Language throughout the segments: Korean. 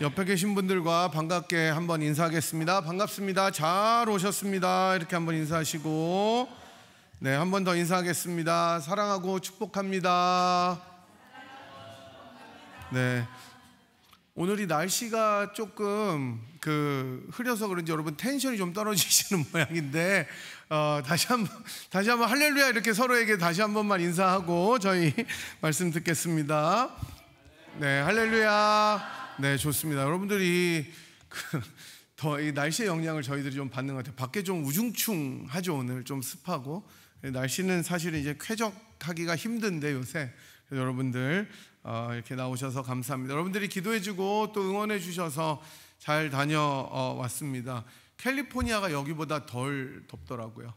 옆에 계신 분들과 반갑게 한번 인사하겠습니다. 반갑습니다. 잘 오셨습니다. 이렇게 한번 인사하시고, 네, 한 번 더 인사하겠습니다. 사랑하고 축복합니다. 네, 오늘이 날씨가 조금 흐려서 그런지 여러분 텐션이 좀 떨어지시는 모양인데, 다시 한번 할렐루야 이렇게 서로에게 다시 한 번만 인사하고 저희 말씀 듣겠습니다. 네, 할렐루야. 네, 좋습니다. 여러분들이 이 날씨의 영향을 저희들이 좀 받는 것 같아요. 밖에 좀 우중충하죠. 오늘 좀 습하고 날씨는 사실 이제 쾌적하기가 힘든데 요새 여러분들 이렇게 나오셔서 감사합니다. 여러분들이 기도해주고 또 응원해주셔서 잘 다녀왔습니다. 캘리포니아가 여기보다 덜 덥더라고요.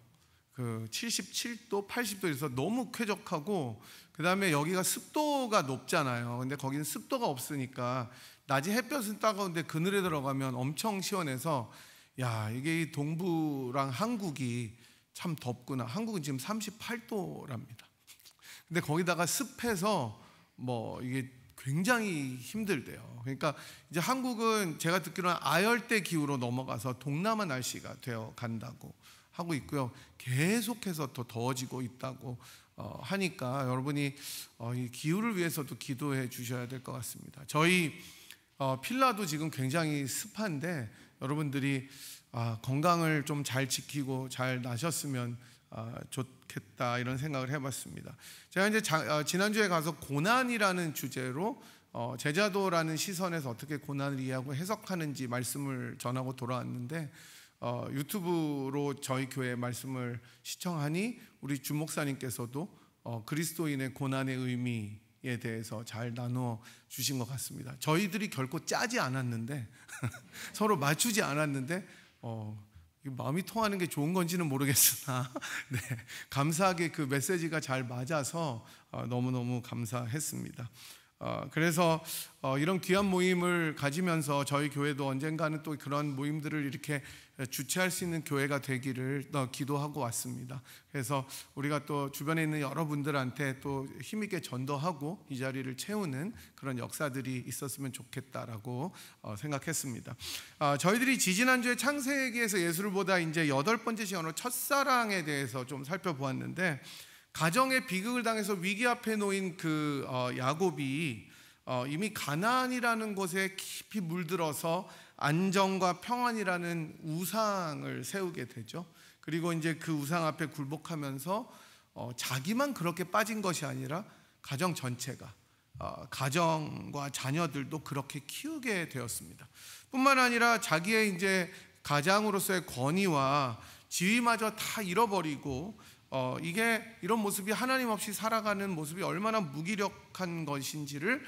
77도, 80도에서 너무 쾌적하고, 그 다음에 여기가 습도가 높잖아요. 근데 거기는 습도가 없으니까 낮에 햇볕은 따가운데 그늘에 들어가면 엄청 시원해서, 야, 이게 이 동부랑 한국이 참 덥구나. 한국은 지금 38도랍니다. 근데 거기다가 습해서 이게 굉장히 힘들대요. 그러니까 이제 한국은 제가 듣기로는 아열대 기후로 넘어가서 동남아 날씨가 되어 간다고 하고 있고요. 계속해서 더 더워지고 있다고 하니까 여러분이 이 기후를 위해서도 기도해 주셔야 될 것 같습니다. 저희 필라도 지금 굉장히 습한데 여러분들이 건강을 좀 잘 지키고 잘 나셨으면 좋겠다 이런 생각을 해봤습니다. 제가 이제 지난주에 가서 고난이라는 주제로 제자도라는 시선에서 어떻게 고난을 이해하고 해석하는지 말씀을 전하고 돌아왔는데, 유튜브로 저희 교회 말씀을 시청하니 우리 주 목사님께서도 그리스도인의 고난의 의미에 대해서 잘 나누어 주신 것 같습니다. 저희들이 결코 짜지 않았는데 서로 맞추지 않았는데 마음이 통하는 게 좋은 건지는 모르겠으나 네, 감사하게 그 메시지가 잘 맞아서 너무너무 감사했습니다. 그래서 이런 귀한 모임을 가지면서 저희 교회도 언젠가는 또 그런 모임들을 이렇게 주최할 수 있는 교회가 되기를 기도하고 왔습니다. 그래서 우리가 또 주변에 있는 여러분들한테 또 힘있게 전도하고 이 자리를 채우는 그런 역사들이 있었으면 좋겠다라고 생각했습니다. 저희들이 지지난주에 창세기에서 예수를 보다 이제 8번째 시간으로 첫사랑에 대해서 좀 살펴보았는데, 가정의 비극을 당해서 위기 앞에 놓인 야곱이 이미 가나안이라는 곳에 깊이 물들어서 안정과 평안이라는 우상을 세우게 되죠. 그리고 이제 그 우상 앞에 굴복하면서 자기만 그렇게 빠진 것이 아니라 가정 전체가, 가정과 자녀들도 그렇게 키우게 되었습니다. 뿐만 아니라 자기의 이제 가장으로서의 권위와 지위마저 다 잃어버리고, 이런 모습이 하나님 없이 살아가는 모습이 얼마나 무기력한 것인지를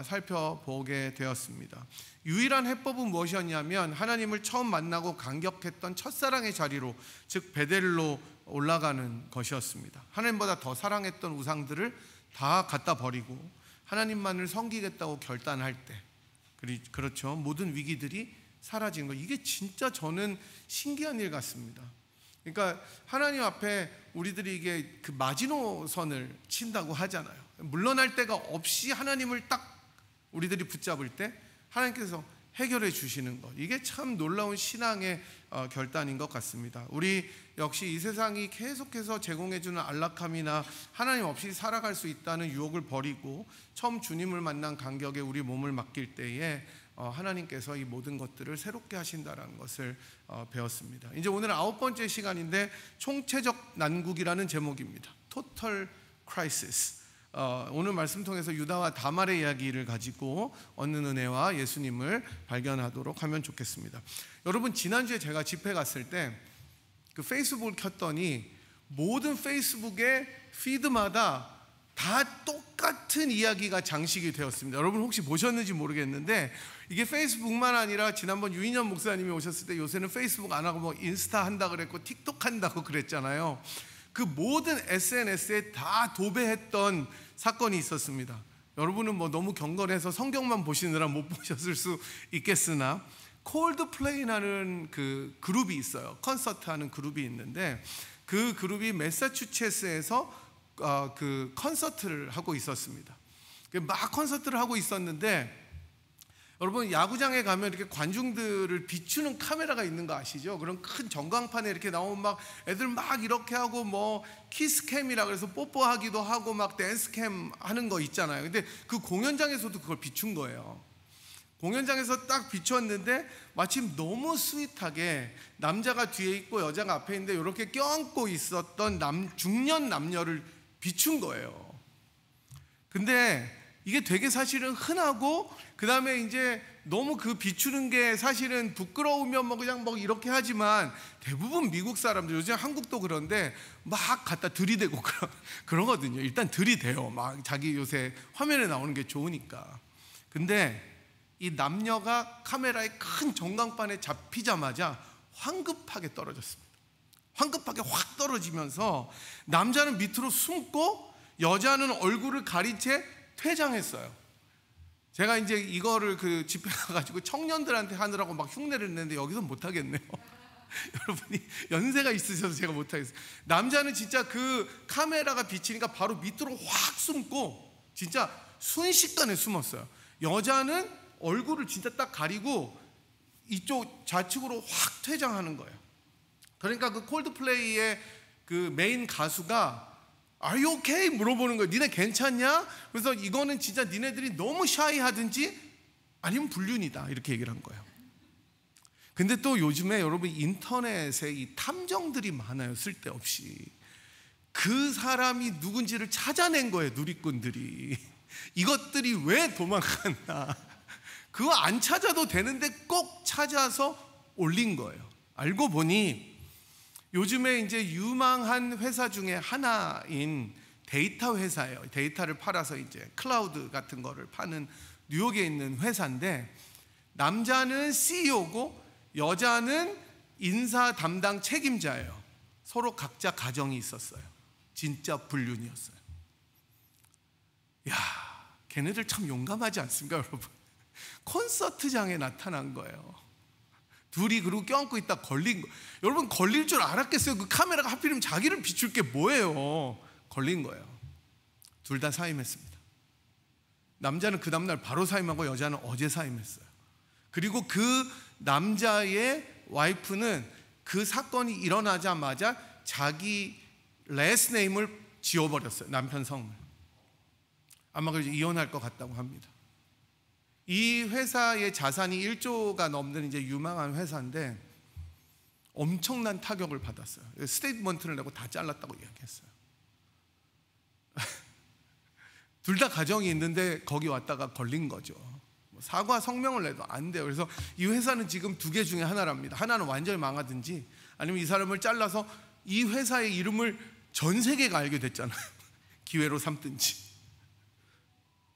살펴보게 되었습니다. 유일한 해법은 무엇이었냐면 하나님을 처음 만나고 감격했던 첫사랑의 자리로, 즉 베델로 올라가는 것이었습니다. 하나님보다 더 사랑했던 우상들을 다 갖다 버리고 하나님만을 섬기겠다고 결단할 때, 그렇죠, 모든 위기들이 사라지는 것, 이게 진짜 저는 신기한 일 같습니다. 그러니까 하나님 앞에 우리들이 이게 마지노선을 친다고 하잖아요. 물러날 데가 없이 하나님을 딱 우리들이 붙잡을 때 하나님께서 해결해 주시는 것, 이게 참 놀라운 신앙의 결단인 것 같습니다. 우리 역시 이 세상이 계속해서 제공해 주는 안락함이나 하나님 없이 살아갈 수 있다는 유혹을 버리고 처음 주님을 만난 간격에 우리 몸을 맡길 때에 하나님께서 이 모든 것들을 새롭게 하신다는 것을 배웠습니다. 이제 오늘 9번째 시간인데 총체적 난국이라는 제목입니다. Total Crisis. 오늘 말씀 통해서 유다와 다말의 이야기를 가지고 얻는 은혜와 예수님을 발견하도록 하면 좋겠습니다. 여러분, 지난주에 제가 집회 갔을 때 페이스북을 켰더니 모든 페이스북의 피드마다 다 똑같은 이야기가 장식이 되었습니다. 여러분 혹시 보셨는지 모르겠는데, 이게 페이스북만 아니라 지난번 유인현 목사님이 오셨을 때 요새는 페이스북 안 하고 인스타 한다 그랬고 틱톡 한다고 그랬잖아요. 그 모든 SNS에 다 도배했던 사건이 있었습니다. 여러분은 너무 경건해서 성경만 보시느라 못 보셨을 수 있겠으나, 콜드플레이라는 그 그룹이 있어요. 콘서트 하는 그룹이 있는데, 그 그룹이 매사추세츠에서 그 콘서트를 하고 있었습니다. 막 콘서트를 하고 있었는데 여러분 야구장에 가면 이렇게 관중들을 비추는 카메라가 있는 거 아시죠? 그런 큰 전광판에 이렇게 나오면 막 애들 막 이렇게 하고 뭐 키스캠이라 그래서 뽀뽀하기도 하고 막 댄스캠 하는 거 있잖아요. 근데 그 공연장에서도 그걸 비춘 거예요. 공연장에서 딱 비추었는데 마침 너무 스윗하게 남자가 뒤에 있고 여자가 앞에 있는데 이렇게 껴안고 있었던 중년 남녀를 비춘 거예요. 근데 이게 되게 사실은 흔하고 그 다음에 이제 너무 그 비추는 게 사실은 부끄러우면 뭐 그냥 뭐 이렇게 하지만 대부분 미국 사람들, 요즘 한국도 그런데 막 갖다 들이대고 그러거든요. 일단 들이대요. 막 자기 요새 화면에 나오는 게 좋으니까. 근데 이 남녀가 카메라의 큰 전광판에 잡히자마자 황급하게 떨어졌습니다. 황급하게 확 떨어지면서 남자는 밑으로 숨고 여자는 얼굴을 가린 채 퇴장했어요. 제가 이제 이거를 그 집회 가가지고 청년들한테 하느라고 막 흉내를 냈는데 여기서 못하겠네요. 여러분이 연세가 있으셔서 제가 못하겠어요. 남자는 진짜 그 카메라가 비치니까 바로 밑으로 확 숨고 진짜 순식간에 숨었어요. 여자는 얼굴을 진짜 딱 가리고 이쪽 좌측으로 확 퇴장하는 거예요. 그러니까 그 콜드플레이의 그 메인 가수가 Are you okay? 물어보는 거예요. 니네 괜찮냐? 그래서 이거는 진짜 니네들이 너무 샤이하든지 아니면 불륜이다 이렇게 얘기를 한 거예요. 근데 또 요즘에 여러분 인터넷에 이 탐정들이 많아요. 쓸데없이 그 사람이 누군지를 찾아낸 거예요. 누리꾼들이 이것들이 왜 도망갔나, 그거 안 찾아도 되는데 꼭 찾아서 올린 거예요. 알고 보니 요즘에 이제 유망한 회사 중에 하나인 데이터 회사예요. 데이터를 팔아서 이제 클라우드 같은 거를 파는 뉴욕에 있는 회사인데 남자는 CEO고 여자는 인사 담당 책임자예요. 서로 각자 가정이 있었어요. 진짜 불륜이었어요. 야, 걔네들 참 용감하지 않습니까, 여러분? 콘서트장에 나타난 거예요. 둘이 그리고 껴안고 있다 걸린 거. 여러분 걸릴 줄 알았겠어요? 그 카메라가 하필이면 자기를 비출 게 뭐예요? 걸린 거예요. 둘 다 사임했습니다. 남자는 그 다음날 바로 사임하고 여자는 어제 사임했어요. 그리고 그 남자의 와이프는 그 사건이 일어나자마자 자기 레스 네임을 지워버렸어요. 남편 성을. 아마 그래서 이혼할 것 같다고 합니다. 이 회사의 자산이 1조가 넘는 이제 유망한 회사인데 엄청난 타격을 받았어요. 스테이트먼트를 내고 다 잘랐다고 이야기했어요. 둘 다 가정이 있는데 거기 왔다가 걸린 거죠. 사과 성명을 내도 안 돼요. 그래서 이 회사는 지금 두 개 중에 하나랍니다. 하나는 완전히 망하든지 아니면 이 사람을 잘라서 이 회사의 이름을 전 세계가 알게 됐잖아요. 기회로 삼든지.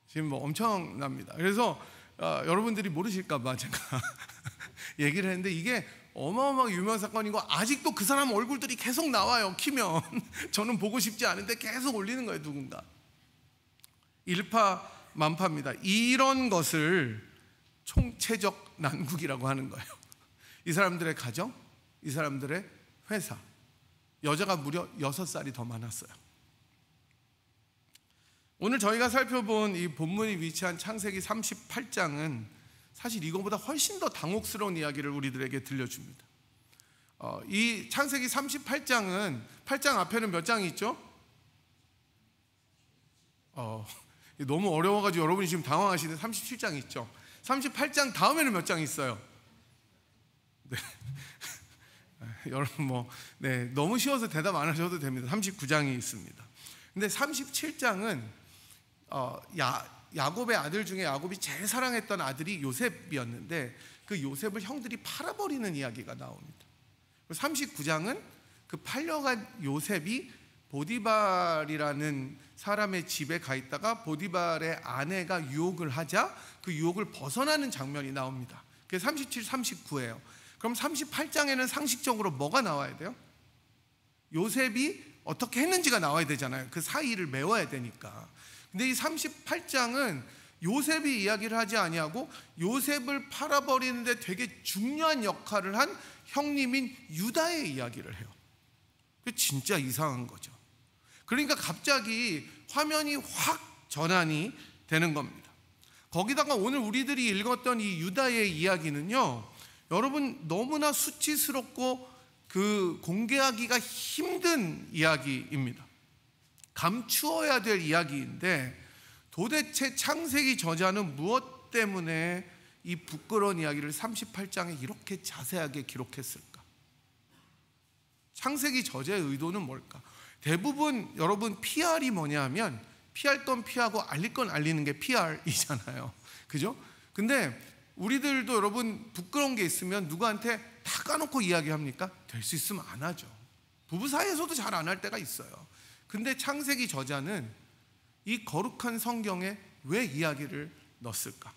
지금 뭐 엄청납니다. 그래서 여러분들이 모르실까봐 제가 얘기를 했는데 이게 어마어마하게 유명한 사건이고 아직도 그 사람 얼굴들이 계속 나와요. 키면 저는 보고 싶지 않은데 계속 올리는 거예요. 누군가. 일파만파입니다. 이런 것을 총체적 난국이라고 하는 거예요. 이 사람들의 가정, 이 사람들의 회사. 여자가 무려 6살이 더 많았어요. 오늘 저희가 살펴본 이 본문이 위치한 창세기 38장은 사실 이거보다 훨씬 더 당혹스러운 이야기를 우리들에게 들려줍니다. 이 창세기 38장은 8장 앞에는 몇 장이 있죠? 너무 어려워가지고 여러분이 지금 당황하시는데 37장이 있죠. 38장 다음에는 몇 장이 있어요? 네. 여러분 너무 쉬워서 대답 안 하셔도 됩니다. 39장이 있습니다. 근데 37장은 야곱의 아들 중에 야곱이 제일 사랑했던 아들이 요셉이었는데 그 요셉을 형들이 팔아버리는 이야기가 나옵니다. 39장은 그 팔려간 요셉이 보디발이라는 사람의 집에 가 있다가 보디발의 아내가 유혹을 하자 그 유혹을 벗어나는 장면이 나옵니다. 그게 37, 39예요. 그럼 38장에는 상식적으로 뭐가 나와야 돼요? 요셉이 어떻게 했는지가 나와야 되잖아요. 그 사이를 메워야 되니까. 근데 이 38장은 요셉이 이야기를 하지 아니하고 요셉을 팔아버리는데 되게 중요한 역할을 한 형님인 유다의 이야기를 해요. 그게 진짜 이상한 거죠. 그러니까 갑자기 화면이 확 전환이 되는 겁니다. 거기다가 오늘 우리들이 읽었던 이 유다의 이야기는요, 여러분 너무나 수치스럽고 그 공개하기가 힘든 이야기입니다. 감추어야 될 이야기인데 도대체 창세기 저자는 무엇 때문에 이 부끄러운 이야기를 38장에 이렇게 자세하게 기록했을까? 창세기 저자의 의도는 뭘까? 대부분 여러분 PR이 뭐냐 하면 피할 건 피하고 알릴 건 알리는 게 PR이잖아요. 그죠? 근데 우리들도 여러분 부끄러운 게 있으면 누구한테 다 까놓고 이야기합니까? 될 수 있으면 안 하죠. 부부 사이에서도 잘 안 할 때가 있어요. 근데 창세기 저자는 이 거룩한 성경에 왜 이야기를 넣었을까?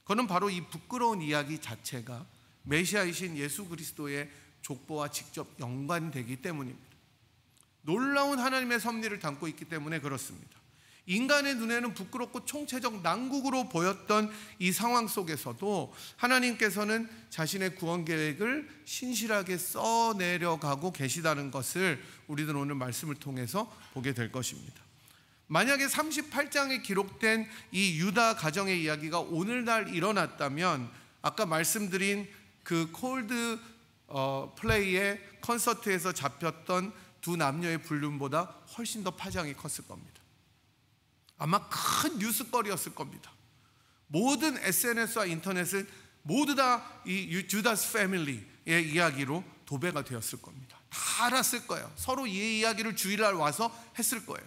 그는 바로 이 부끄러운 이야기 자체가 메시아이신 예수 그리스도의 족보와 직접 연관되기 때문입니다. 놀라운 하나님의 섭리를 담고 있기 때문에 그렇습니다. 인간의 눈에는 부끄럽고 총체적 난국으로 보였던 이 상황 속에서도 하나님께서는 자신의 구원 계획을 신실하게 써내려가고 계시다는 것을 우리들은 오늘 말씀을 통해서 보게 될 것입니다. 만약에 38장에 기록된 이 유다 가정의 이야기가 오늘날 일어났다면 아까 말씀드린 그 콜드 플레이의 콘서트에서 잡혔던 두 남녀의 불륜보다 훨씬 더 파장이 컸을 겁니다. 아마 큰 뉴스거리였을 겁니다. 모든 SNS와 인터넷은 모두 다 이 주다스 패밀리의 이야기로 도배가 되었을 겁니다. 다 알았을 거예요. 서로 이 이야기를 주일날 와서 했을 거예요.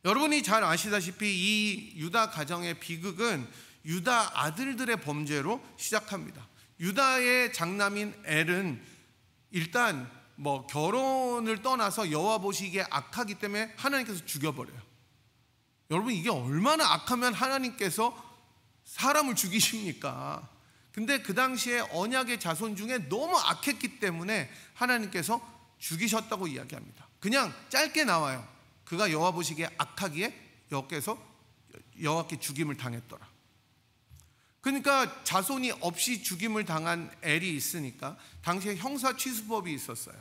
여러분이 잘 아시다시피 이 유다 가정의 비극은 유다 아들들의 범죄로 시작합니다. 유다의 장남인 엘은 일단 결혼을 떠나서 여호와 보시기에 악하기 때문에 하나님께서 죽여버려요. 여러분 이게 얼마나 악하면 하나님께서 사람을 죽이십니까? 근데 그 당시에 언약의 자손 중에 너무 악했기 때문에 하나님께서 죽이셨다고 이야기합니다. 그냥 짧게 나와요. 그가 여호와 보시기에 악하기에 여호와께 죽임을 당했더라. 그러니까 자손이 없이 죽임을 당한 엘이 있으니까 당시에 형사 취수법이 있었어요.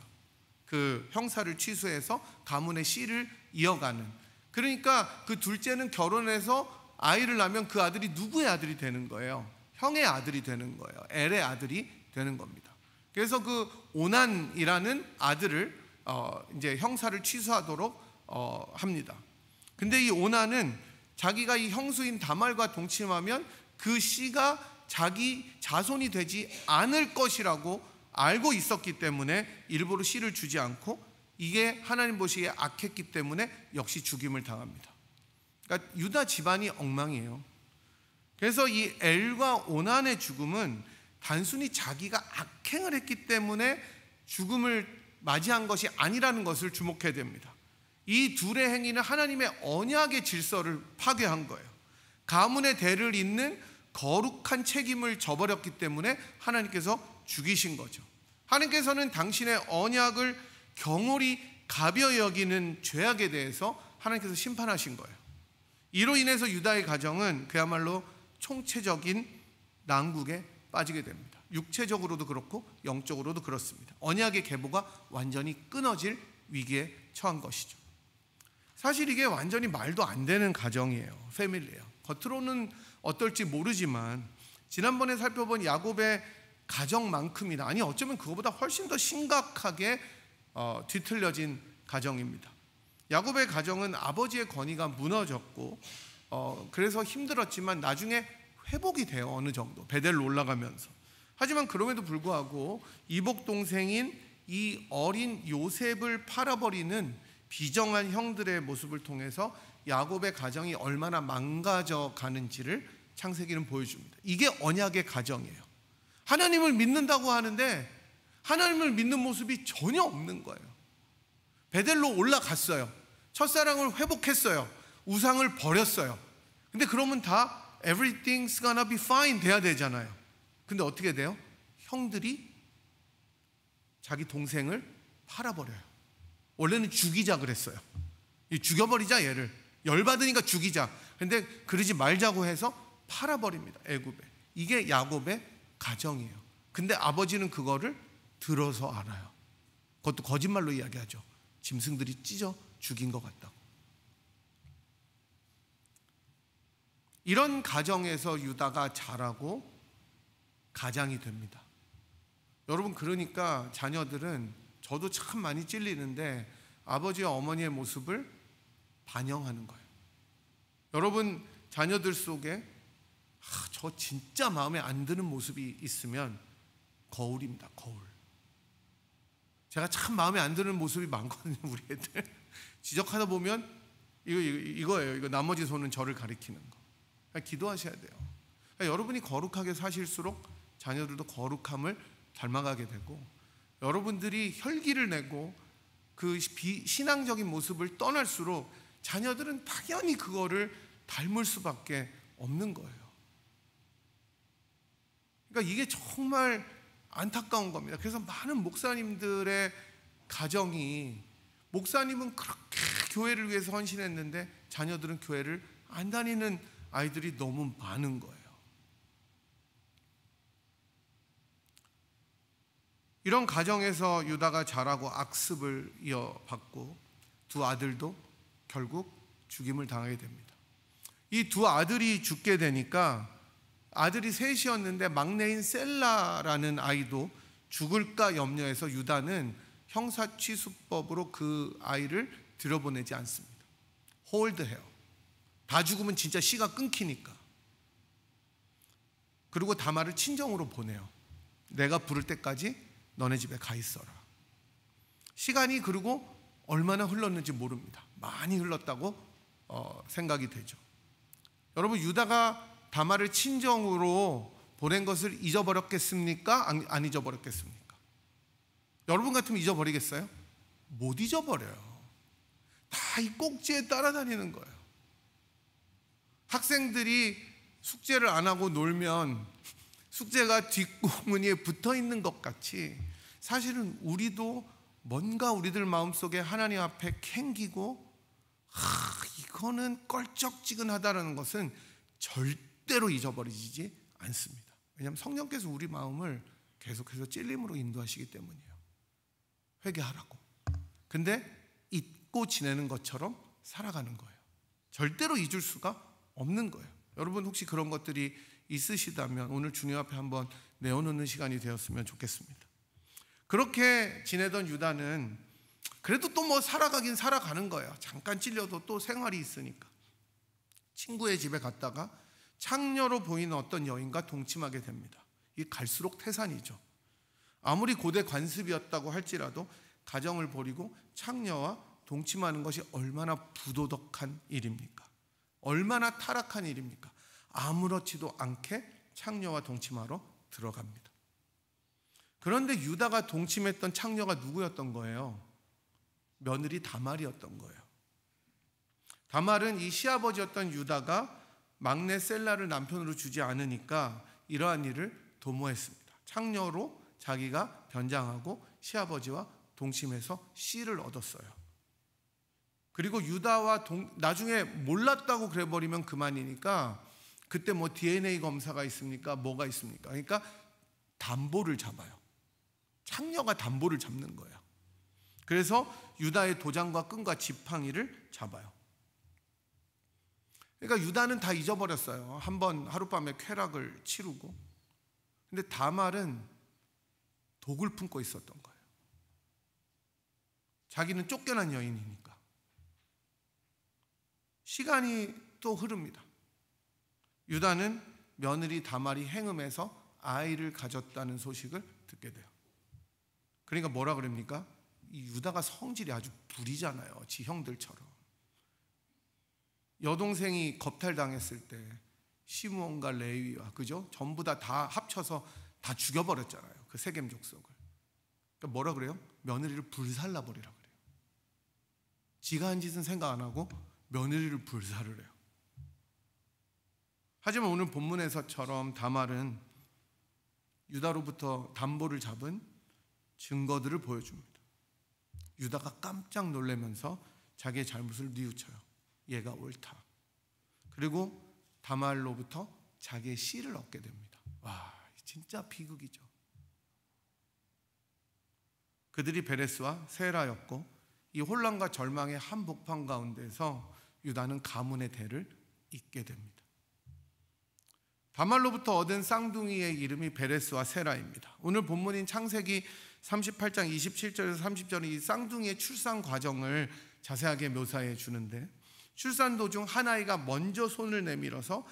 그 형사를 취소해서 가문의 씨를 이어가는. 그러니까 그 둘째는 결혼해서 아이를 낳으면 그 아들이 누구의 아들이 되는 거예요? 형의 아들이 되는 거예요. 엘의 아들이 되는 겁니다. 그래서 그 오난이라는 아들을 이제 형사를 취소하도록 합니다. 근데 이 오난은 자기가 이 형수인 다말과 동침하면 그 씨가 자기 자손이 되지 않을 것이라고 알고 있었기 때문에 일부러 씨를 주지 않고 이게 하나님 보시기에 악했기 때문에 역시 죽임을 당합니다. 그러니까 유다 집안이 엉망이에요. 그래서 이 엘과 오난의 죽음은 단순히 자기가 악행을 했기 때문에 죽음을 맞이한 것이 아니라는 것을 주목해야 됩니다. 이 둘의 행위는 하나님의 언약의 질서를 파괴한 거예요. 가문의 대를 잇는 거룩한 책임을 저버렸기 때문에 하나님께서 죽이신 거죠. 하나님께서는 당신의 언약을 경홀히 가벼이 여기는 죄악에 대해서 하나님께서 심판하신 거예요. 이로 인해서 유다의 가정은 그야말로 총체적인 난국에 빠지게 됩니다. 육체적으로도 그렇고 영적으로도 그렇습니다. 언약의 계보가 완전히 끊어질 위기에 처한 것이죠. 사실 이게 완전히 말도 안 되는 가정이에요. 패밀리예요. 겉으로는 어떨지 모르지만 지난번에 살펴본 야곱의 가정만큼이나 아니 어쩌면 그거보다 훨씬 더 심각하게 뒤틀려진 가정입니다. 야곱의 가정은 아버지의 권위가 무너졌고 그래서 힘들었지만 나중에 회복이 돼요. 어느 정도 베델로 올라가면서. 하지만 그럼에도 불구하고 이복 동생인 이 어린 요셉을 팔아버리는 비정한 형들의 모습을 통해서 야곱의 가정이 얼마나 망가져 가는지를 창세기는 보여줍니다. 이게 언약의 가정이에요. 하나님을 믿는다고 하는데 하나님을 믿는 모습이 전혀 없는 거예요. 베델로 올라갔어요. 첫사랑을 회복했어요. 우상을 버렸어요. 근데 그러면 다 everything's gonna be fine 돼야 되잖아요. 근데 어떻게 돼요? 형들이 자기 동생을 팔아버려요. 원래는 죽이자 그랬어요. 죽여버리자 얘를. 열받으니까 죽이자. 근데 그러지 말자고 해서 팔아버립니다. 애굽에. 이게 야곱의 가정이에요. 근데 아버지는 그거를 들어서 알아요. 그것도 거짓말로 이야기하죠. 짐승들이 찢어 죽인 것 같다고. 이런 가정에서 유다가 자라고 가장이 됩니다. 여러분, 그러니까 자녀들은, 저도 참 많이 찔리는데, 아버지와 어머니의 모습을 반영하는 거예요. 여러분 자녀들 속에 저 진짜 마음에 안 드는 모습이 있으면 거울입니다. 거울. 제가 참 마음에 안 드는 모습이 많거든요. 우리 애들 지적하다 보면 이거예요. 이거 나머지 손은 저를 가리키는 거. 그러니까 기도하셔야 돼요. 그러니까 여러분이 거룩하게 사실수록 자녀들도 거룩함을 닮아가게 되고, 여러분들이 혈기를 내고 그 신앙적인 모습을 떠날수록 자녀들은 당연히 그거를 닮을 수밖에 없는 거예요. 그러니까 이게 정말 안타까운 겁니다. 그래서 많은 목사님들의 가정이, 목사님은 그렇게 교회를 위해서 헌신했는데 자녀들은 교회를 안 다니는 아이들이 너무 많은 거예요. 이런 가정에서 유다가 자라고 악습을 이어받고 두 아들도 결국 죽임을 당하게 됩니다. 이 두 아들이 죽게 되니까, 아들이 셋이었는데 막내인 셀라라는 아이도 죽을까 염려해서 유다는 형사취수법으로 그 아이를 들여보내지 않습니다. 홀드해요. 다 죽으면 진짜 씨가 끊기니까. 그리고 다말을 친정으로 보내요. 내가 부를 때까지 너네 집에 가 있어라. 시간이 그리고 얼마나 흘렀는지 모릅니다. 많이 흘렀다고 생각이 되죠. 여러분, 유다가 다말을 친정으로 보낸 것을 잊어버렸겠습니까? 안 잊어버렸겠습니까? 여러분 같으면 잊어버리겠어요? 못 잊어버려요. 다 이 꼭지에 따라다니는 거예요. 학생들이 숙제를 안 하고 놀면 숙제가 뒷구머니에 붙어 있는 것 같이, 사실은 우리도 뭔가 우리들 마음속에 하나님 앞에 캥기고 이거는 껄쩍지근하다는 것은 절대로 잊어버리지 않습니다. 왜냐하면 성령께서 우리 마음을 계속해서 찔림으로 인도하시기 때문이에요. 회개하라고. 근데 잊고 지내는 것처럼 살아가는 거예요. 절대로 잊을 수가 없는 거예요. 여러분 혹시 그런 것들이 있으시다면 오늘 주님 앞에 한번 내어놓는 시간이 되었으면 좋겠습니다. 그렇게 지내던 유다는 그래도 또 뭐 살아가긴 살아가는 거예요. 잠깐 찔려도 또 생활이 있으니까. 친구의 집에 갔다가 창녀로 보이는 어떤 여인과 동침하게 됩니다. 이 갈수록 태산이죠. 아무리 고대 관습이었다고 할지라도 가정을 버리고 창녀와 동침하는 것이 얼마나 부도덕한 일입니까? 얼마나 타락한 일입니까? 아무렇지도 않게 창녀와 동침하러 들어갑니다. 그런데 유다가 동침했던 창녀가 누구였던 거예요? 며느리 다말이었던 거예요. 다말은 이 시아버지였던 유다가 막내 셀라를 남편으로 주지 않으니까 이러한 일을 도모했습니다. 창녀로 자기가 변장하고 시아버지와 동침해서 씨를 얻었어요. 그리고 유다와 나중에 몰랐다고 그래버리면 그만이니까 그때 뭐 DNA 검사가 있습니까? 뭐가 있습니까? 그러니까 담보를 잡아요. 창녀가 담보를 잡는 거예요. 그래서 유다의 도장과 끈과 지팡이를 잡아요. 그러니까 유다는 다 잊어버렸어요. 한번 하룻밤에 쾌락을 치르고. 근데 다말은 독을 품고 있었던 거예요. 자기는 쫓겨난 여인이니까. 시간이 또 흐릅니다. 유다는 며느리 다말이 행음해서 아이를 가졌다는 소식을 듣게 돼요. 그러니까 뭐라 그럽니까? 이 유다가 성질이 아주 불이잖아요. 지 형들처럼. 여동생이 겁탈당했을 때 시므온과 레위와 그죠? 전부 다 합쳐서 다 죽여버렸잖아요. 그 세겜 족속을. 그러니까 뭐라 그래요? 며느리를 불살라 버리라 그래요. 지가 한 짓은 생각 안 하고 며느리를 불살을 해요. 하지만 오늘 본문에서처럼 다말은 유다로부터 담보를 잡은 증거들을 보여줍니다. 유다가 깜짝 놀라면서 자기의 잘못을 뉘우쳐요. 얘가 옳다. 그리고 다말로부터 자기의 씨를 얻게 됩니다. 와, 진짜 비극이죠. 그들이 베레스와 세라였고 이 혼란과 절망의 한복판 가운데서 유다는 가문의 대를 잇게 됩니다. 다말로부터 얻은 쌍둥이의 이름이 베레스와 세라입니다. 오늘 본문인 창세기 38장 27절에서 30절은 이 쌍둥이의 출산 과정을 자세하게 묘사해 주는데, 출산 도중 한 아이가 먼저 손을 내밀어서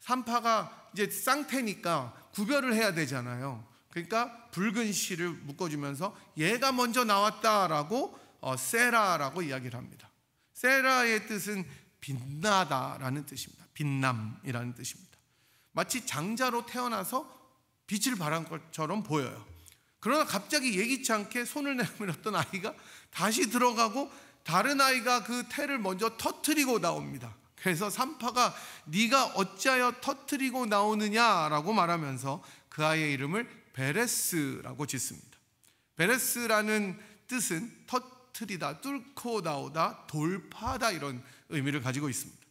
산파가 이제 쌍태니까 구별을 해야 되잖아요. 그러니까 붉은 실을 묶어주면서 얘가 먼저 나왔다라고 세라라고 이야기를 합니다. 세라의 뜻은 빛나다라는 뜻입니다. 빛남이라는 뜻입니다. 마치 장자로 태어나서 빛을 발한 것처럼 보여요. 그러나 갑자기 예기치 않게 손을 내밀었던 아이가 다시 들어가고 다른 아이가 그 태를 먼저 터뜨리고 나옵니다. 그래서 산파가 네가 어찌하여 터뜨리고 나오느냐라고 말하면서 그 아이의 이름을 베레스라고 짓습니다. 베레스라는 뜻은 터뜨리다, 뚫고 나오다, 돌파하다 이런 의미를 가지고 있습니다.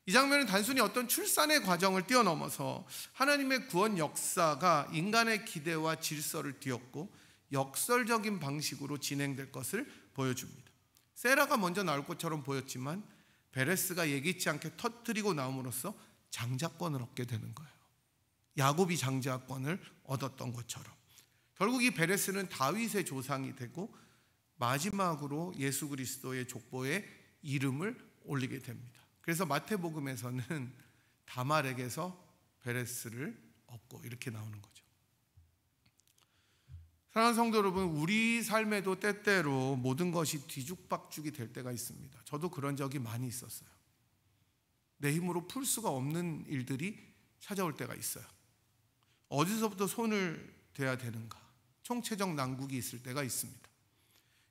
이 장면은 단순히 어떤 출산의 과정을 뛰어넘어서 하나님의 구원 역사가 인간의 기대와 질서를 뒤엎고 역설적인 방식으로 진행될 것을 보여줍니다. 세라가 먼저 나올 것처럼 보였지만 베레스가 예기치 않게 터뜨리고 나옴으로써 장자권을 얻게 되는 거예요. 야곱이 장자권을 얻었던 것처럼 결국 이 베레스는 다윗의 조상이 되고 마지막으로 예수 그리스도의 족보에 이름을 올리게 됩니다. 그래서 마태복음에서는 다말에게서 베레스를 얻고 이렇게 나오는 거죠. 사랑하는 성도 여러분, 우리 삶에도 때때로 모든 것이 뒤죽박죽이 될 때가 있습니다. 저도 그런 적이 많이 있었어요. 내 힘으로 풀 수가 없는 일들이 찾아올 때가 있어요. 어디서부터 손을 대야 되는가, 총체적 난국이 있을 때가 있습니다.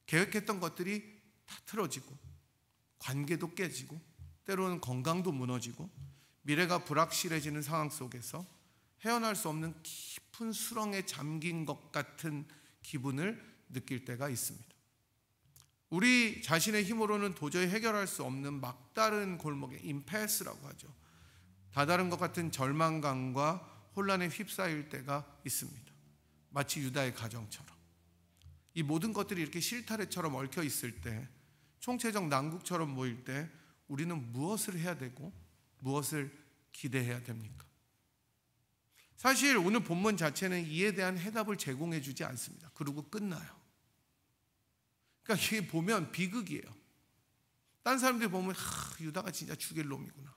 계획했던 것들이 다 틀어지고 관계도 깨지고 때로는 건강도 무너지고 미래가 불확실해지는 상황 속에서 헤어날 수 없는 깊은 수렁에 잠긴 것 같은 기분을 느낄 때가 있습니다. 우리 자신의 힘으로는 도저히 해결할 수 없는 막다른 골목에 임패스라고 하죠. 다다른 것 같은 절망감과 혼란에 휩싸일 때가 있습니다. 마치 유다의 가정처럼. 이 모든 것들이 이렇게 실타래처럼 얽혀 있을 때, 총체적 난국처럼 보일 때 우리는 무엇을 해야 되고 무엇을 기대해야 됩니까? 사실 오늘 본문 자체는 이에 대한 해답을 제공해 주지 않습니다. 그리고 끝나요. 그러니까 이게 보면 비극이에요. 딴 사람들이 보면 유다가 진짜 죽일 놈이구나.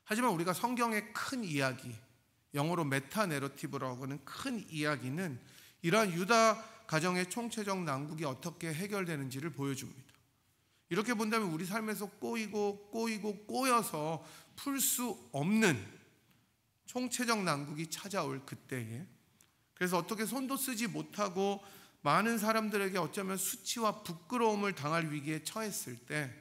하지만 우리가 성경의 큰 이야기, 영어로 메타 내러티브라고 하는 큰 이야기는 이러한 유다 가정의 총체적 난국이 어떻게 해결되는지를 보여줍니다. 이렇게 본다면 우리 삶에서 꼬여서 풀 수 없는 총체적 난국이 찾아올 그때에, 그래서 어떻게 손도 쓰지 못하고 많은 사람들에게 어쩌면 수치와 부끄러움을 당할 위기에 처했을 때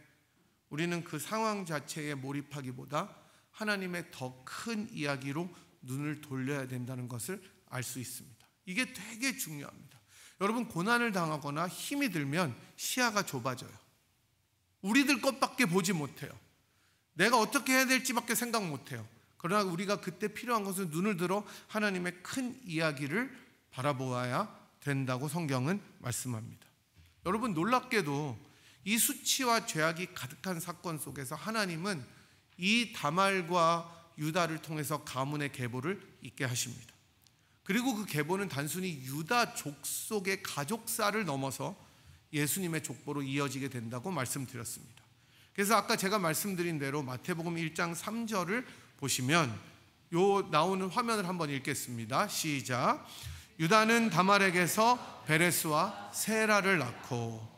우리는 그 상황 자체에 몰입하기보다 하나님의 더 큰 이야기로 눈을 돌려야 된다는 것을 알 수 있습니다. 이게 되게 중요합니다. 여러분, 고난을 당하거나 힘이 들면 시야가 좁아져요. 우리들 것밖에 보지 못해요. 내가 어떻게 해야 될지밖에 생각 못해요. 그러나 우리가 그때 필요한 것은 눈을 들어 하나님의 큰 이야기를 바라보아야 된다고 성경은 말씀합니다. 여러분, 놀랍게도 이 수치와 죄악이 가득한 사건 속에서 하나님은 이 다말과 유다를 통해서 가문의 계보를 잇게 하십니다. 그리고 그 계보는 단순히 유다 족속의 가족사를 넘어서 예수님의 족보로 이어지게 된다고 말씀드렸습니다. 그래서 아까 제가 말씀드린 대로 마태복음 1장 3절을 보시면 요 나오는 화면을 한번 읽겠습니다. 시작. 유다는 다말에게서 베레스와 세라를 낳고,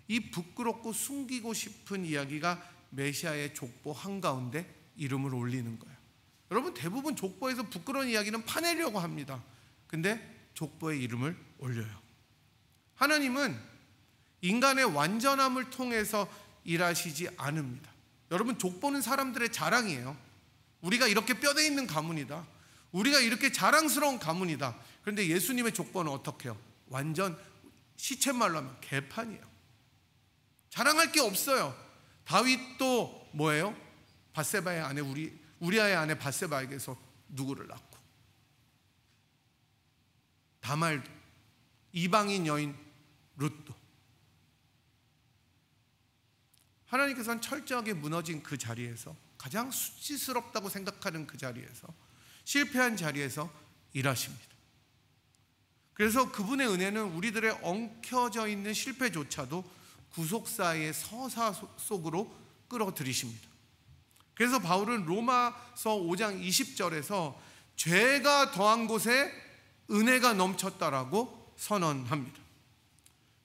이 부끄럽고 숨기고 싶은 이야기가 메시아의 족보 한가운데 이름을 올리는 거예요. 여러분, 대부분 족보에서 부끄러운 이야기는 파내려고 합니다. 근데 족보에 이름을 올려요. 하나님은 인간의 완전함을 통해서 일하시지 않습니다. 여러분, 족보는 사람들의 자랑이에요. 우리가 이렇게 뼈대 있는 가문이다, 우리가 이렇게 자랑스러운 가문이다. 그런데 예수님의 족보는 어떻게 해요? 완전 시쳇말로 하면 개판이에요. 자랑할 게 없어요. 다윗도 뭐예요? 밧세바의 아내 우리아의 아내 밧세바에게서 누구를 낳고, 다말도, 이방인 여인 룻도. 하나님께서는 철저하게 무너진 그 자리에서 가장 수치스럽다고 생각하는 그 자리에서, 실패한 자리에서 일하십니다. 그래서 그분의 은혜는 우리들의 엉켜져 있는 실패조차도 구속사의 서사 속으로 끌어들이십니다. 그래서 바울은 로마서 5장 20절에서 죄가 더한 곳에 은혜가 넘쳤다라고 선언합니다.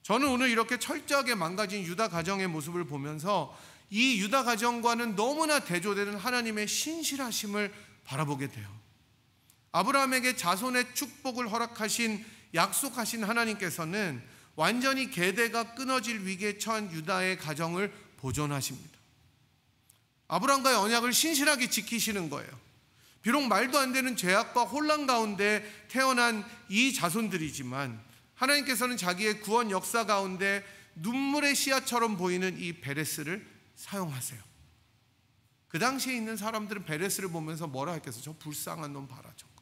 저는 오늘 이렇게 철저하게 망가진 유다 가정의 모습을 보면서 이 유다 가정과는 너무나 대조되는 하나님의 신실하심을 바라보게 돼요. 아브라함에게 자손의 축복을 허락하신, 약속하신 하나님께서는 완전히 계대가 끊어질 위기에 처한 유다의 가정을 보존하십니다. 아브라함과의 언약을 신실하게 지키시는 거예요. 비록 말도 안 되는 죄악과 혼란 가운데 태어난 이 자손들이지만 하나님께서는 자기의 구원 역사 가운데 눈물의 씨앗처럼 보이는 이 베레스를 사용하세요. 그 당시에 있는 사람들은 베레스를 보면서 뭐라 했겠어요? 저 불쌍한 놈 봐라, 저거.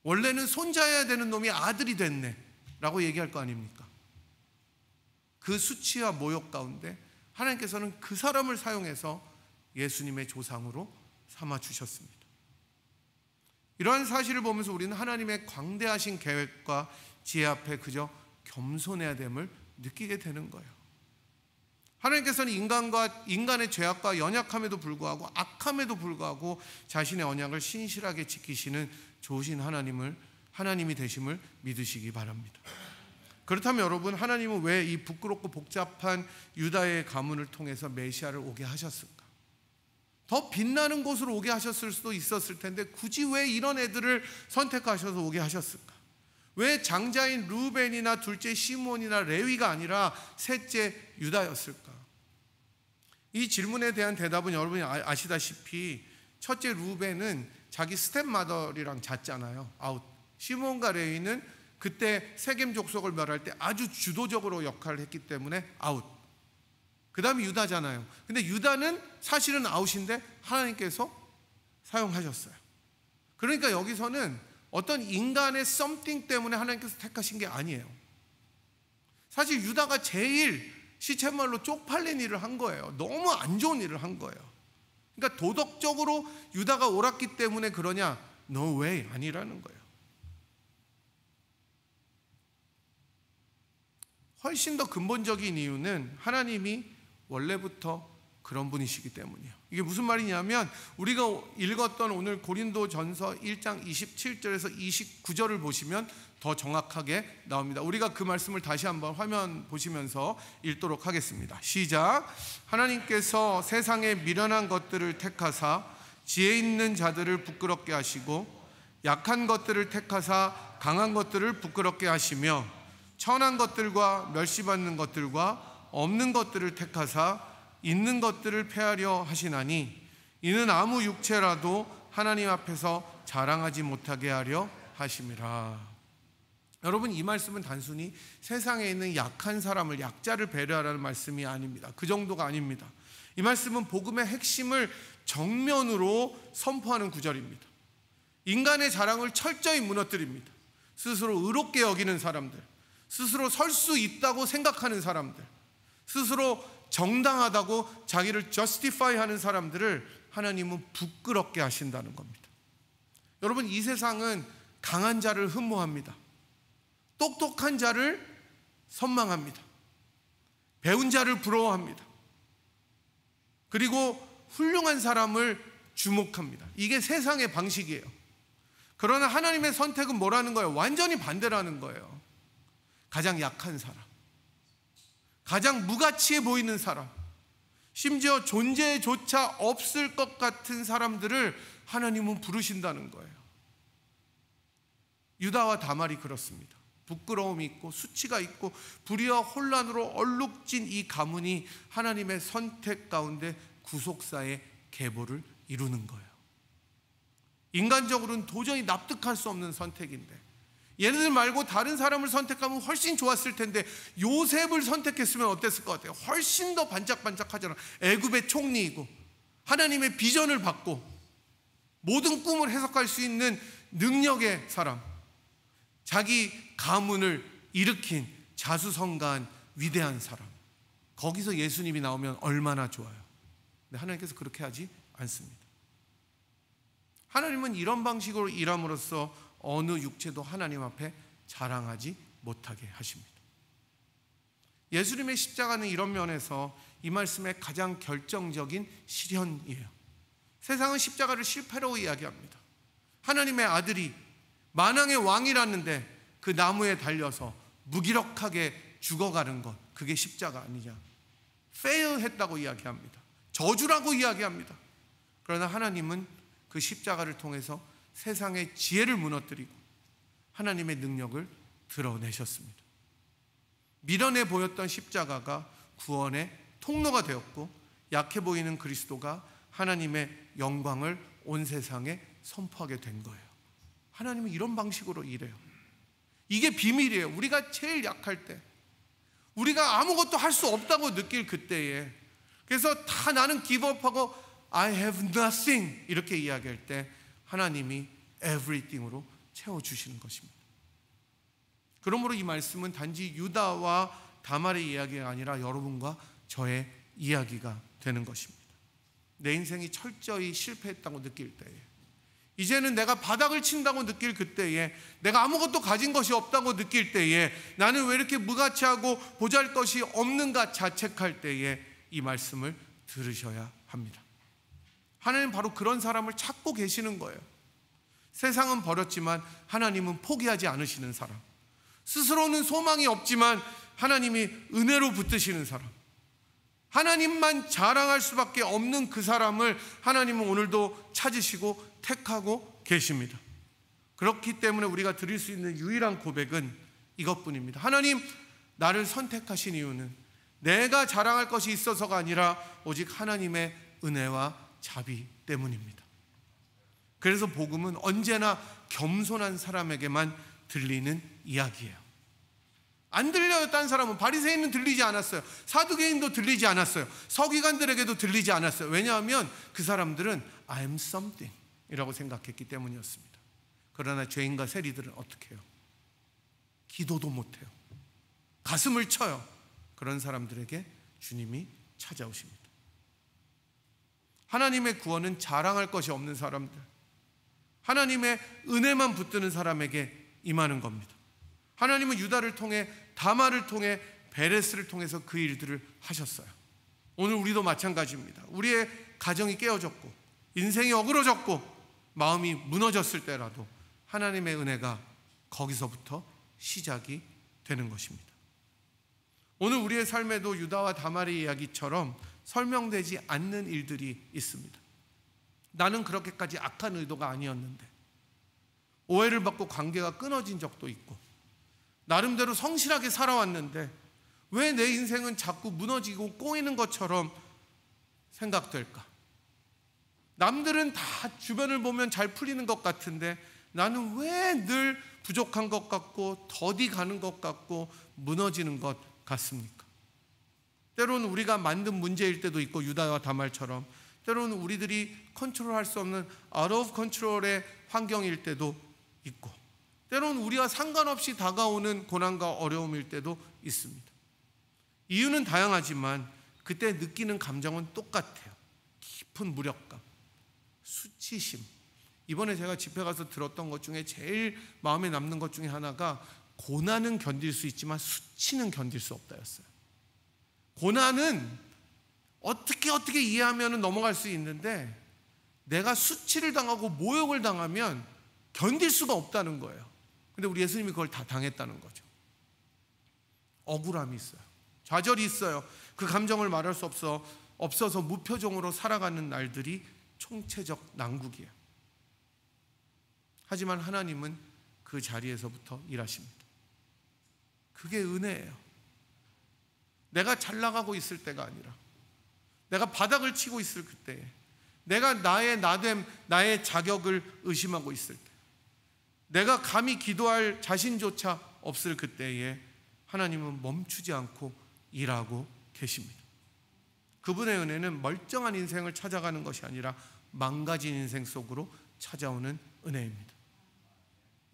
원래는 손자여야 되는 놈이 아들이 됐네 라고 얘기할 거 아닙니까? 그 수치와 모욕 가운데 하나님께서는 그 사람을 사용해서 예수님의 조상으로 삼아주셨습니다. 이러한 사실을 보면서 우리는 하나님의 광대하신 계획과 지혜 앞에 그저 겸손해야 됨을 느끼게 되는 거예요. 하나님께서는 인간의 죄악과 연약함에도 불구하고, 악함에도 불구하고 자신의 언약을 신실하게 지키시는 좋으신 하나님이 되심을 믿으시기 바랍니다. 그렇다면 여러분, 하나님은 왜 이 부끄럽고 복잡한 유다의 가문을 통해서 메시아를 오게 하셨을까? 더 빛나는 곳으로 오게 하셨을 수도 있었을 텐데 굳이 왜 이런 애들을 선택하셔서 오게 하셨을까? 왜 장자인 루벤이나 둘째 시몬이나 레위가 아니라 셋째 유다였을까? 이 질문에 대한 대답은 여러분이 아시다시피 첫째 루벤은 자기 스텝마더리랑 잤잖아요. 아웃. 시몬과 레위는 그때 세겜 족속을 멸할 때 아주 주도적으로 역할을 했기 때문에 아웃. 그 다음에 유다잖아요. 근데 유다는 사실은 아웃인데 하나님께서 사용하셨어요. 그러니까 여기서는 어떤 인간의 something 때문에 하나님께서 택하신 게 아니에요. 사실 유다가 제일 시쳇말로 쪽팔린 일을 한 거예요. 너무 안 좋은 일을 한 거예요. 그러니까 도덕적으로 유다가 옳았기 때문에 그러냐? No way, 아니라는 거예요. 훨씬 더 근본적인 이유는 하나님이 원래부터 그런 분이시기 때문이에요. 이게 무슨 말이냐면 우리가 읽었던 오늘 고린도전서 1장 27절에서 29절을 보시면 더 정확하게 나옵니다. 우리가 그 말씀을 다시 한번 화면 보시면서 읽도록 하겠습니다. 시작. 하나님께서 세상에 미련한 것들을 택하사 지혜 있는 자들을 부끄럽게 하시고 약한 것들을 택하사 강한 것들을 부끄럽게 하시며 천한 것들과 멸시받는 것들과 없는 것들을 택하사 있는 것들을 폐하려 하시나니 이는 아무 육체라도 하나님 앞에서 자랑하지 못하게 하려 하심이라. 여러분, 이 말씀은 단순히 세상에 있는 약한 사람을, 약자를 배려하라는 말씀이 아닙니다. 그 정도가 아닙니다. 이 말씀은 복음의 핵심을 정면으로 선포하는 구절입니다. 인간의 자랑을 철저히 무너뜨립니다. 스스로 의롭게 여기는 사람들, 스스로 설 수 있다고 생각하는 사람들, 스스로 정당하다고 자기를 justify 하는 사람들을 하나님은 부끄럽게 하신다는 겁니다. 여러분, 이 세상은 강한 자를 흠모합니다. 똑똑한 자를 선망합니다. 배운 자를 부러워합니다. 그리고 훌륭한 사람을 주목합니다. 이게 세상의 방식이에요. 그러나 하나님의 선택은 뭐라는 거예요? 완전히 반대라는 거예요. 가장 약한 사람, 가장 무가치해 보이는 사람, 심지어 존재조차 없을 것 같은 사람들을 하나님은 부르신다는 거예요. 유다와 다말이 그렇습니다. 부끄러움이 있고 수치가 있고 불의와 혼란으로 얼룩진 이 가문이 하나님의 선택 가운데 구속사의 계보를 이루는 거예요. 인간적으로는 도저히 납득할 수 없는 선택인데, 얘네들 말고 다른 사람을 선택하면 훨씬 좋았을 텐데 요셉을 선택했으면 어땠을 것 같아요? 훨씬 더 반짝반짝하잖아. 애굽의 총리이고 하나님의 비전을 받고 모든 꿈을 해석할 수 있는 능력의 사람, 자기 가문을 일으킨 자수성가한 위대한 사람. 거기서 예수님이 나오면 얼마나 좋아요. 근데 하나님께서 그렇게 하지 않습니다. 하나님은 이런 방식으로 일함으로써 어느 육체도 하나님 앞에 자랑하지 못하게 하십니다. 예수님의 십자가는 이런 면에서 이 말씀의 가장 결정적인 실현이에요. 세상은 십자가를 실패로 이야기합니다. 하나님의 아들이 만왕의 왕이라는데 그 나무에 달려서 무기력하게 죽어가는 것, 그게 십자가 아니냐, fail했다고 이야기합니다. 저주라고 이야기합니다. 그러나 하나님은 그 십자가를 통해서 세상의 지혜를 무너뜨리고 하나님의 능력을 드러내셨습니다. 미련해 보였던 십자가가 구원의 통로가 되었고, 약해 보이는 그리스도가 하나님의 영광을 온 세상에 선포하게 된 거예요. 하나님은 이런 방식으로 일해요. 이게 비밀이에요. 우리가 제일 약할 때, 우리가 아무것도 할 수 없다고 느낄 그때에, 그래서 다 나는 기브업하고 I have nothing 이렇게 이야기할 때 하나님이 everything으로 채워주시는 것입니다. 그러므로 이 말씀은 단지 유다와 다말의 이야기가 아니라 여러분과 저의 이야기가 되는 것입니다. 내 인생이 철저히 실패했다고 느낄 때에, 이제는 내가 바닥을 친다고 느낄 그때에, 내가 아무것도 가진 것이 없다고 느낄 때에, 나는 왜 이렇게 무가치하고 보잘것이 없는가 자책할 때에 이 말씀을 들으셔야 합니다. 하나님은 바로 그런 사람을 찾고 계시는 거예요. 세상은 버렸지만 하나님은 포기하지 않으시는 사람, 스스로는 소망이 없지만 하나님이 은혜로 붙드시는 사람, 하나님만 자랑할 수밖에 없는 그 사람을 하나님은 오늘도 찾으시고 택하고 계십니다. 그렇기 때문에 우리가 드릴 수 있는 유일한 고백은 이것뿐입니다. 하나님, 나를 선택하신 이유는 내가 자랑할 것이 있어서가 아니라 오직 하나님의 은혜와 자비 때문입니다. 그래서 복음은 언제나 겸손한 사람에게만 들리는 이야기예요. 안 들려요. 딴 사람은, 바리새인은 들리지 않았어요. 사두개인도 들리지 않았어요. 서기관들에게도 들리지 않았어요. 왜냐하면 그 사람들은 I'm something 이라고 생각했기 때문이었습니다. 그러나 죄인과 세리들은 어떻게 해요? 기도도 못해요. 가슴을 쳐요. 그런 사람들에게 주님이 찾아오십니다. 하나님의 구원은 자랑할 것이 없는 사람들, 하나님의 은혜만 붙드는 사람에게 임하는 겁니다. 하나님은 유다를 통해, 다말을 통해, 베레스를 통해서 그 일들을 하셨어요. 오늘 우리도 마찬가지입니다. 우리의 가정이 깨어졌고 인생이 어그러졌고 마음이 무너졌을 때라도 하나님의 은혜가 거기서부터 시작이 되는 것입니다. 오늘 우리의 삶에도 유다와 다말의 이야기처럼 설명되지 않는 일들이 있습니다. 나는 그렇게까지 악한 의도가 아니었는데, 오해를 받고 관계가 끊어진 적도 있고, 나름대로 성실하게 살아왔는데 왜 내 인생은 자꾸 무너지고 꼬이는 것처럼 생각될까? 남들은 다 주변을 보면 잘 풀리는 것 같은데 나는 왜 늘 부족한 것 같고 더디 가는 것 같고 무너지는 것 같습니까? 때로는 우리가 만든 문제일 때도 있고, 유다와 다말처럼 때로는 우리들이 컨트롤할 수 없는 out of control의 환경일 때도 있고, 때로는 우리와 상관없이 다가오는 고난과 어려움일 때도 있습니다. 이유는 다양하지만 그때 느끼는 감정은 똑같아요. 깊은 무력감, 수치심. 이번에 제가 집회 가서 들었던 것 중에 제일 마음에 남는 것 중에 하나가 고난은 견딜 수 있지만 수치는 견딜 수 없다였어요. 고난은 어떻게 이해하면 넘어갈 수 있는데 내가 수치를 당하고 모욕을 당하면 견딜 수가 없다는 거예요. 근데 우리 예수님이 그걸 다 당했다는 거죠. 억울함이 있어요. 좌절이 있어요. 그 감정을 말할 수 없어서 무표정으로 살아가는 날들이 총체적 난국이에요. 하지만 하나님은 그 자리에서부터 일하십니다. 그게 은혜예요. 내가 잘 나가고 있을 때가 아니라 내가 바닥을 치고 있을 그때에, 내가 나의 나됨, 나의 자격을 의심하고 있을 때, 내가 감히 기도할 자신조차 없을 그때에 하나님은 멈추지 않고 일하고 계십니다. 그분의 은혜는 멀쩡한 인생을 찾아가는 것이 아니라 망가진 인생 속으로 찾아오는 은혜입니다.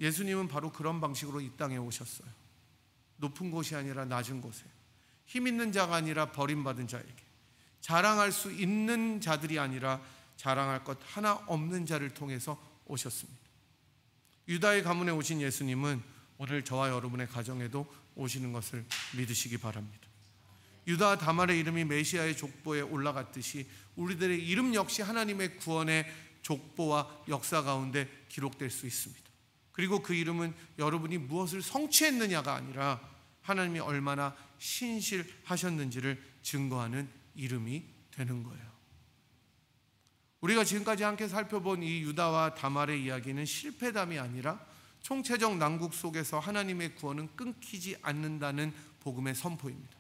예수님은 바로 그런 방식으로 이 땅에 오셨어요. 높은 곳이 아니라 낮은 곳에, 힘 있는 자가 아니라 버림받은 자에게, 자랑할 수 있는 자들이 아니라 자랑할 것 하나 없는 자를 통해서 오셨습니다. 유다의 가문에 오신 예수님은 오늘 저와 여러분의 가정에도 오시는 것을 믿으시기 바랍니다. 유다와 다말의 이름이 메시아의 족보에 올라갔듯이 우리들의 이름 역시 하나님의 구원의 족보와 역사 가운데 기록될 수 있습니다. 그리고 그 이름은 여러분이 무엇을 성취했느냐가 아니라 하나님이 얼마나 신실하셨는지를 증거하는 이름이 되는 거예요. 우리가 지금까지 함께 살펴본 이 유다와 다말의 이야기는 실패담이 아니라 총체적 난국 속에서 하나님의 구원은 끊기지 않는다는 복음의 선포입니다.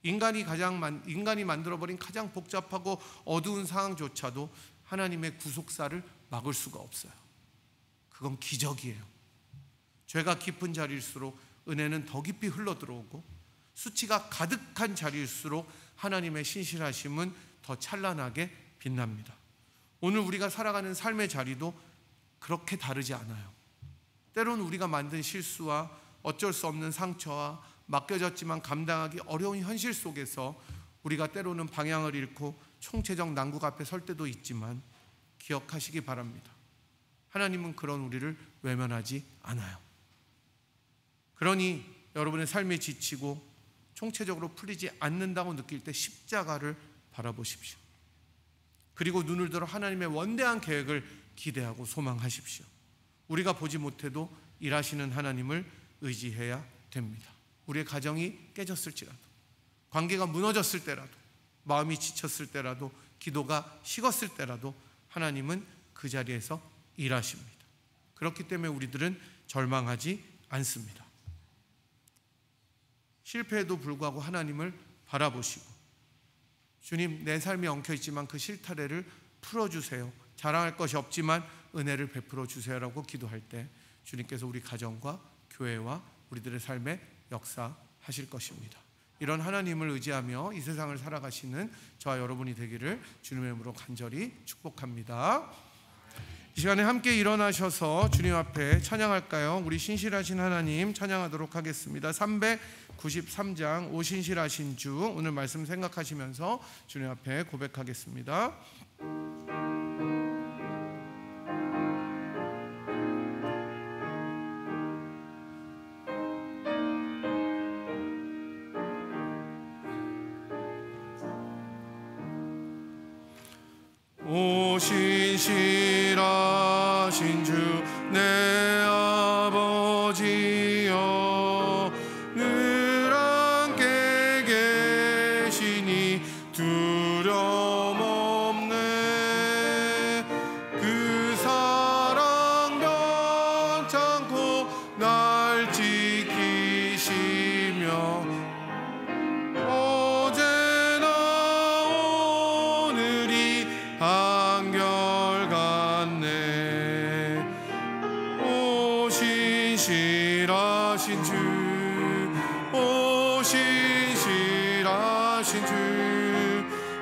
인간이 만들어버린 가장 복잡하고 어두운 상황조차도 하나님의 구속사를 막을 수가 없어요. 그건 기적이에요. 죄가 깊은 자리일수록 은혜는 더 깊이 흘러들어오고 수치가 가득한 자리일수록 하나님의 신실하심은 더 찬란하게 빛납니다. 오늘 우리가 살아가는 삶의 자리도 그렇게 다르지 않아요. 때로는 우리가 만든 실수와 어쩔 수 없는 상처와 맡겨졌지만 감당하기 어려운 현실 속에서 우리가 때로는 방향을 잃고 총체적 난국 앞에 설 때도 있지만 기억하시기 바랍니다. 하나님은 그런 우리를 외면하지 않아요. 그러니 여러분의 삶이 지치고 총체적으로 풀리지 않는다고 느낄 때 십자가를 바라보십시오. 그리고 눈을 들어 하나님의 원대한 계획을 기대하고 소망하십시오. 우리가 보지 못해도 일하시는 하나님을 의지해야 됩니다. 우리의 가정이 깨졌을지라도, 관계가 무너졌을 때라도, 마음이 지쳤을 때라도, 기도가 식었을 때라도 하나님은 그 자리에서 일하십니다. 그렇기 때문에 우리들은 절망하지 않습니다. 실패에도 불구하고 하나님을 바라보시고, 주님, 내 삶이 엉켜있지만 그 실타래를 풀어주세요. 자랑할 것이 없지만 은혜를 베풀어 주세요라고 기도할 때 주님께서 우리 가정과 교회와 우리들의 삶에 역사하실 것입니다. 이런 하나님을 의지하며 이 세상을 살아가시는 저와 여러분이 되기를 주님의 이름으로 간절히 축복합니다. 이 시간에 함께 일어나셔서 주님 앞에 찬양할까요? 우리 신실하신 하나님 찬양하도록 하겠습니다. 393장 오신실하신 주, 오늘 말씀 생각하시면서 주님 앞에 고백하겠습니다. 오신실하신 주 내 아버지여, 늘 함께 계시니 두려움 없네. 그 사랑 변찮고 날 지키시며 어제나 오늘이 한결같네. 오신실하신 주, 오신실하신 주,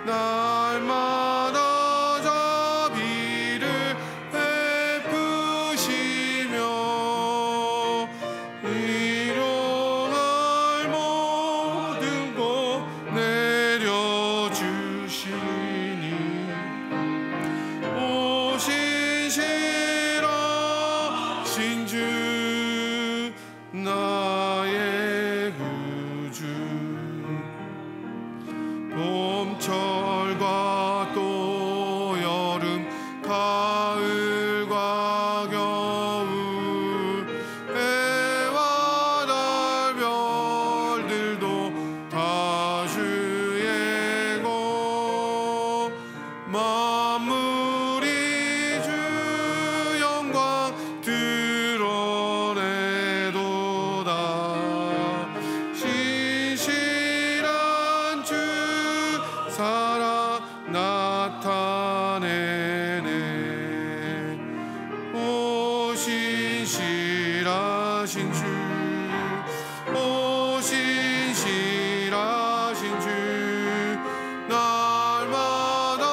날마다 자비를 베푸시며 일용할 모든 것 내려주시니 오신실하신 주 나의 구주. 봄철과 또 여름 가을과 겨울 해와 달 별들도 다 주의 것. 만물이 주 영광 드러내도다. 신실한 주 사랑 나타내네. 오신실하신 주, 오신실하신 주, 날마다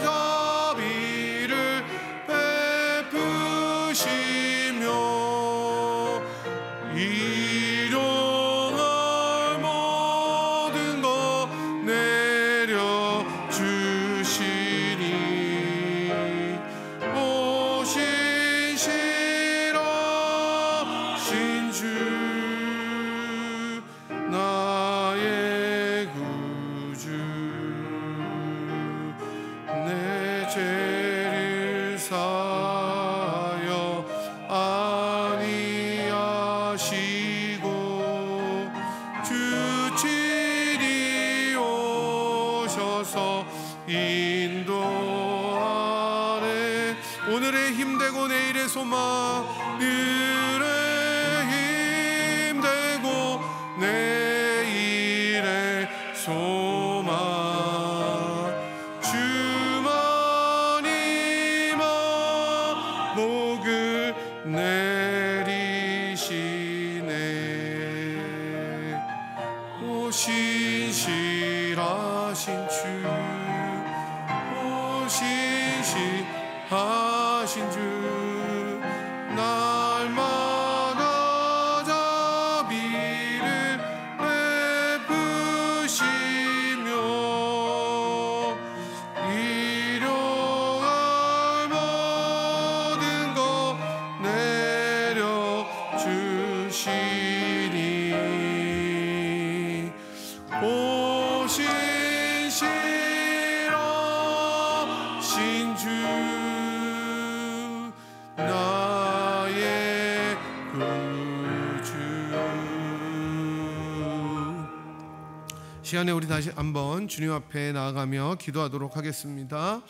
자비를 베푸시며 일용할 모든 것 내려주시니 인도하네. 오늘의 힘되고 내일의 소망, 오늘의 힘되고 내일의 소망, 주만이만 복을 내리시네. 오 신실하신 주, 오 신실하신 주, 날마다 자비를 베푸시며 일용할 모든 것 내려주시니. 오 신실하신 주, 나의 구주. 시간에 우리 다시 한번 주님 앞에 나아가며 기도하도록 하겠습니다.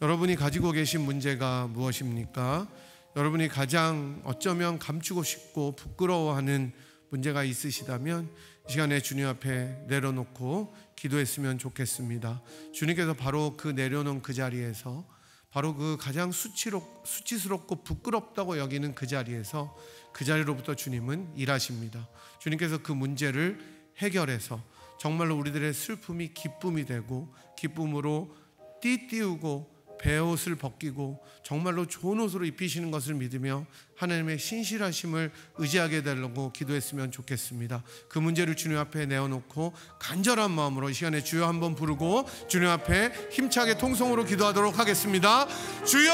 여러분이 가지고 계신 문제가 무엇입니까? 여러분이 가장 어쩌면 감추고 싶고 부끄러워하는 문제가 있으시다면 이 시간에 주님 앞에 내려놓고 기도했으면 좋겠습니다. 주님께서 바로 그 내려놓은 그 자리에서, 바로 그 가장 수치스럽고 부끄럽다고 여기는 그 자리에서, 그 자리로부터 주님은 일하십니다. 주님께서 그 문제를 해결해서 정말로 우리들의 슬픔이 기쁨이 되고, 기쁨으로 띠띠우고 베옷을 벗기고 정말로 좋은 옷으로 입히시는 것을 믿으며 하나님의 신실하심을 의지하게 되려고 기도했으면 좋겠습니다. 그 문제를 주님 앞에 내어놓고 간절한 마음으로 이 시간에 주여 한번 부르고 주님 앞에 힘차게 통성으로 기도하도록 하겠습니다. 주여!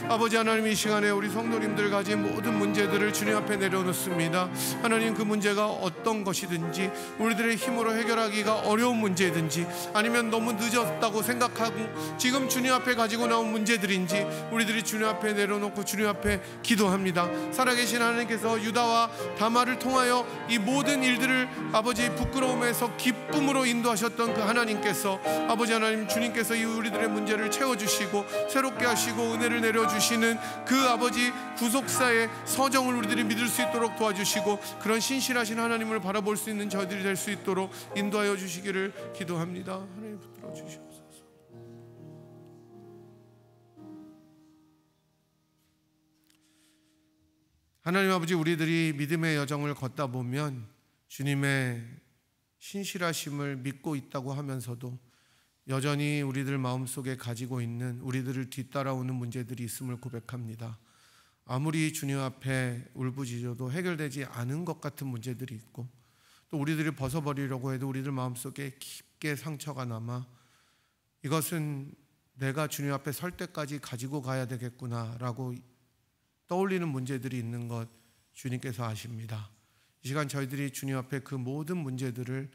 아버지 하나님, 이 시간에 우리 성도님들 가진 모든 문제들을 주님 앞에 내려놓습니다. 하나님, 그 문제가 어떤 것이든지, 우리들의 힘으로 해결하기가 어려운 문제든지, 아니면 너무 늦었다고 생각하고 지금 주님 앞에 가지고 나온 문제들인지 우리들이 주님 앞에 내려놓고 주님 앞에 기도합니다. 살아계신 하나님께서 유다와 다말을 통하여 이 모든 일들을 아버지 부끄러움에서 기쁨으로 인도하셨던 그 하나님께서, 아버지 하나님, 주님께서 이 우리들의 문제를 채워주시고 새롭게 하시고 은혜를 내려주시는 그 아버지 구속사의 서정을 우리들이 믿을 수 있도록 도와주시고, 그런 신실하신 하나님을 바라볼 수 있는 저희들이 될 수 있도록 인도하여 주시기를 기도합니다. 하나님 붙들어 주시옵소서. 하나님 아버지, 우리들이 믿음의 여정을 걷다 보면 주님의 신실하심을 믿고 있다고 하면서도 여전히 우리들 마음속에 가지고 있는, 우리들을 뒤따라오는 문제들이 있음을 고백합니다. 아무리 주님 앞에 울부짖어도 해결되지 않은 것 같은 문제들이 있고, 또 우리들이 벗어버리려고 해도 우리들 마음속에 깊게 상처가 남아 이것은 내가 주님 앞에 설 때까지 가지고 가야 되겠구나라고 떠올리는 문제들이 있는 것 주님께서 아십니다. 이 시간 저희들이 주님 앞에 그 모든 문제들을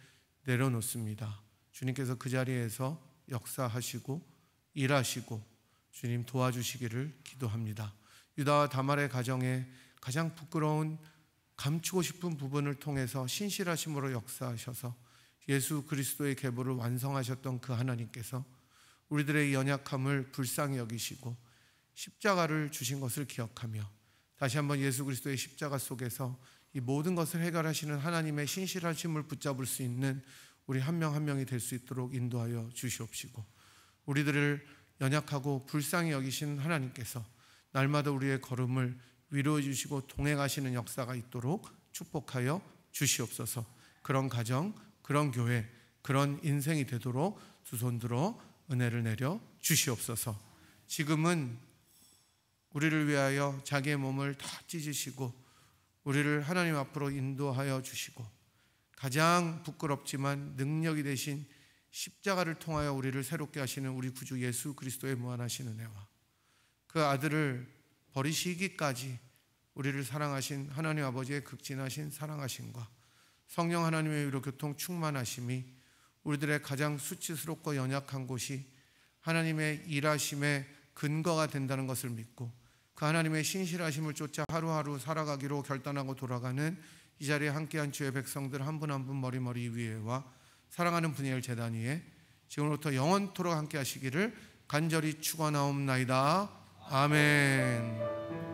내려놓습니다. 주님께서 그 자리에서 역사하시고 일하시고 주님 도와주시기를 기도합니다. 유다와 다말의 가정에 가장 부끄러운, 감추고 싶은 부분을 통해서 신실하심으로 역사하셔서 예수 그리스도의 계보를 완성하셨던 그 하나님께서 우리들의 연약함을 불쌍히 여기시고 십자가를 주신 것을 기억하며 다시 한번 예수 그리스도의 십자가 속에서 이 모든 것을 해결하시는 하나님의 신실하심을 붙잡을 수 있는 우리 한 명 한 명이 될 수 있도록 인도하여 주시옵시고, 우리들을 연약하고 불쌍히 여기신 하나님께서 날마다 우리의 걸음을 위로해 주시고 동행하시는 역사가 있도록 축복하여 주시옵소서. 그런 가정, 그런 교회, 그런 인생이 되도록 두 손 들어 은혜를 내려 주시옵소서. 지금은 우리를 위하여 자기의 몸을 다 찢으시고 우리를 하나님 앞으로 인도하여 주시고, 가장 부끄럽지만 능력이 되신 십자가를 통하여 우리를 새롭게 하시는 우리 구주 예수 그리스도의 무한하신 은혜와 그 아들을 버리시기까지 우리를 사랑하신 하나님 아버지의 극진하신 사랑하심과 성령 하나님의 위로 교통 충만하심이 우리들의 가장 수치스럽고 연약한 곳이 하나님의 일하심의 근거가 된다는 것을 믿고, 그 하나님의 신실하심을 쫓아 하루하루 살아가기로 결단하고 돌아가는 이 자리에 함께한 주의 백성들 한 분 한 분 머리머리 위에와 사랑하는 분야의 제단 위에 지금부터 영원토록 함께 하시기를 간절히 축원하옵나이다. 아멘.